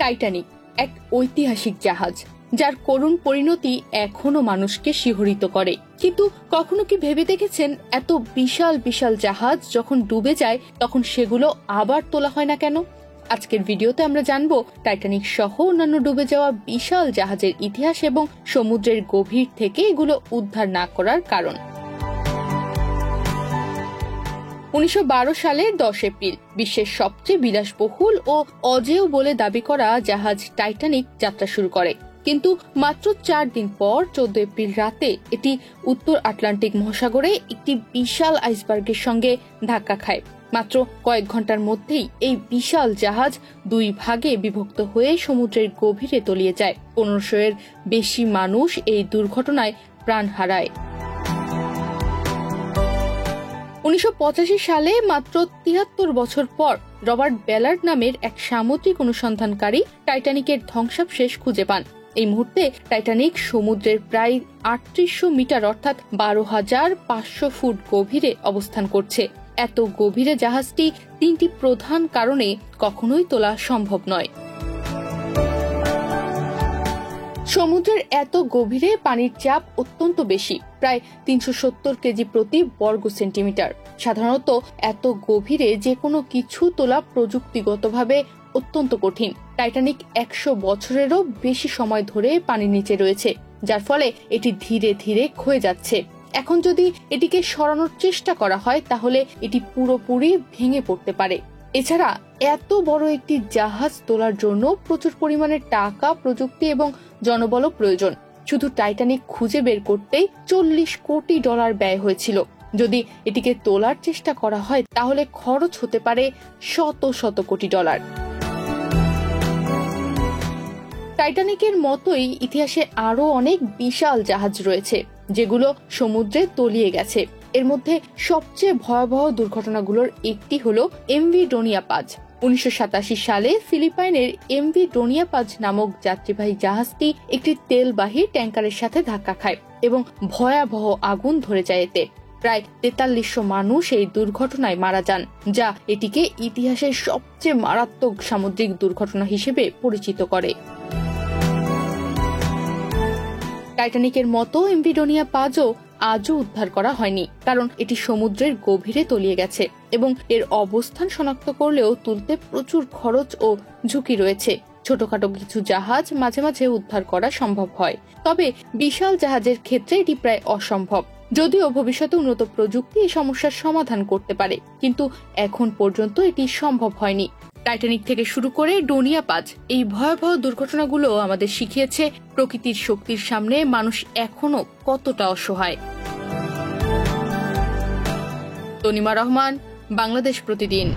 Titanic এক ঐতিহাসিক জাহাজ, যার করুণ পরিণতি এখনো মানুষকে শিহরিত করে। কিন্তু কখনো কি ভেবে দেখেছেন, এত বিশাল বিশাল জাহাজ যখন ডুবে যায় তখন সেগুলো আবার তোলা হয় না কেন? আজকের ভিডিওতে আমরা জানবো টাইটানিক সহ অন্যান্য ডুবে যাওয়া বিশাল জাহাজের ইতিহাস এবং সমুদ্রের গভীর থেকে এগুলো উদ্ধার না করার কারণ। 1912 সালের 10 এপ্রিল বিশ্বের সবচেয়ে বিলাসবহুল ও অজেয় বলে দাবি করা জাহাজ টাইটানিক যাত্রা শুরু করে। কিন্তু মাত্র 4 দিন পর 14 এপ্রিল রাতে এটি উত্তর আটলান্টিক মহাসাগরে একটি বিশাল আইসবার্গের সঙ্গে ধাক্কা খায়। মাত্র কয়েক ঘন্টার মধ্যেই এই বিশাল জাহাজ 2 ভাগে বিভক্ত হয়ে সমুদ্রের গভীরে তলিয়ে যায়। 1500 এর বেশি মানুষ এই দুর্ঘটনায় প্রাণ হারায়। 1985 সালে মাত্র 73 বছর পর রবার্ট বেলার্ড নামের এক সামুদ্রিক অনুসন্ধানকারী টাইটানিকের ধ্বংসাবশেষ খুঁজে পান। এই মুহূর্তে টাইটানিক সমুদ্রের প্রায় 3800 মিটার অর্থাৎ 12,500 ফুট গভীরে অবস্থান করছে। এত গভীরে জাহাজটি 3টি প্রধান কারণে কখনোই তোলা সম্ভব নয়। সমুদ্রের এত গভীরে পানির চাপ অত্যন্ত বেশি, প্রায় 370 কেজি প্রতি বর্গ সেন্টিমিটার। সাধারণত এত গভীরে যে কোনো কিছু তোলা প্রযুক্তিগতভাবে অত্যন্ত কঠিন। টাইটানিক 100 বছরেরও বেশি সময় ধরে পানির নিচে রয়েছে, যার ফলে এটি ধীরে ধীরে ক্ষয়ে যাচ্ছে। এখন যদি এটিকে সরানোর চেষ্টা করা হয় তাহলে এটি পুরোপুরি ভেঙে পড়তে পারে। এছাড়া এত বড় একটি জাহাজ তোলার জন্য প্রচুর পরিমাণে টাকা, প্রযুক্তি এবং জনবল প্রয়োজন। শুধু টাইটানিক খুঁজে বের করতেই $40 কোটি ব্যয় হয়েছিল। যদি এটিকে তোলার চেষ্টা করা হয় তাহলে খরচ হতে পারে শত শত কোটি ডলার। টাইটানিকের মতোই ইতিহাসে আরো অনেক বিশাল জাহাজ রয়েছে যেগুলো সমুদ্রে তলিয়ে গেছে। এর মধ্যে সবচেয়ে ভয়াবহ দুর্ঘটনাগুলোর একটি হলো এমভি ডোনিয়া পাজ। 1987 সালে ফিলিপাইনের এমভি ডোনিয়া পাজ নামক যাত্রীবাহী জাহাজটি একটি তেলবাহী ট্যাঙ্কারের সাথে ধাক্কা খায় এবং ভয়াবহ আগুন ধরে যায়। এতে প্রায় 4300 মানুষ এই দুর্ঘটনায় মারা যান, যা এটিকে ইতিহাসের সবচেয়ে মারাত্মক সামুদ্রিক দুর্ঘটনা হিসেবে পরিচিত করে। টাইটানিকের মতো এমভি ডোনিয়া পাজও আজও উদ্ধার করা হয়নি, কারণ এটি সমুদ্রের গভীরে তলিয়ে গেছে এবং এর অবস্থান শনাক্ত করলেও তুলতে প্রচুর খরচ ও ঝুঁকি রয়েছে। ছোটখাটো কিছু জাহাজ মাঝে মাঝে উদ্ধার করা সম্ভব হয়, তবে বিশাল জাহাজের ক্ষেত্রে এটি প্রায় অসম্ভব। যদিও ভবিষ্যতে উন্নত প্রযুক্তি এই সমস্যার সমাধান করতে পারে, কিন্তু এখন পর্যন্ত এটি সম্ভব হয়নি। টাইটানিক থেকে শুরু করে ডোনিয়া পাজ, এই ভয়াবহ দুর্ঘটনাগুলো আমাদের শিখিয়েছে প্রকৃতির শক্তির সামনে মানুষ এখনো কতটা অসহায়। তনিমা রহমান, বাংলাদেশ প্রতিদিন।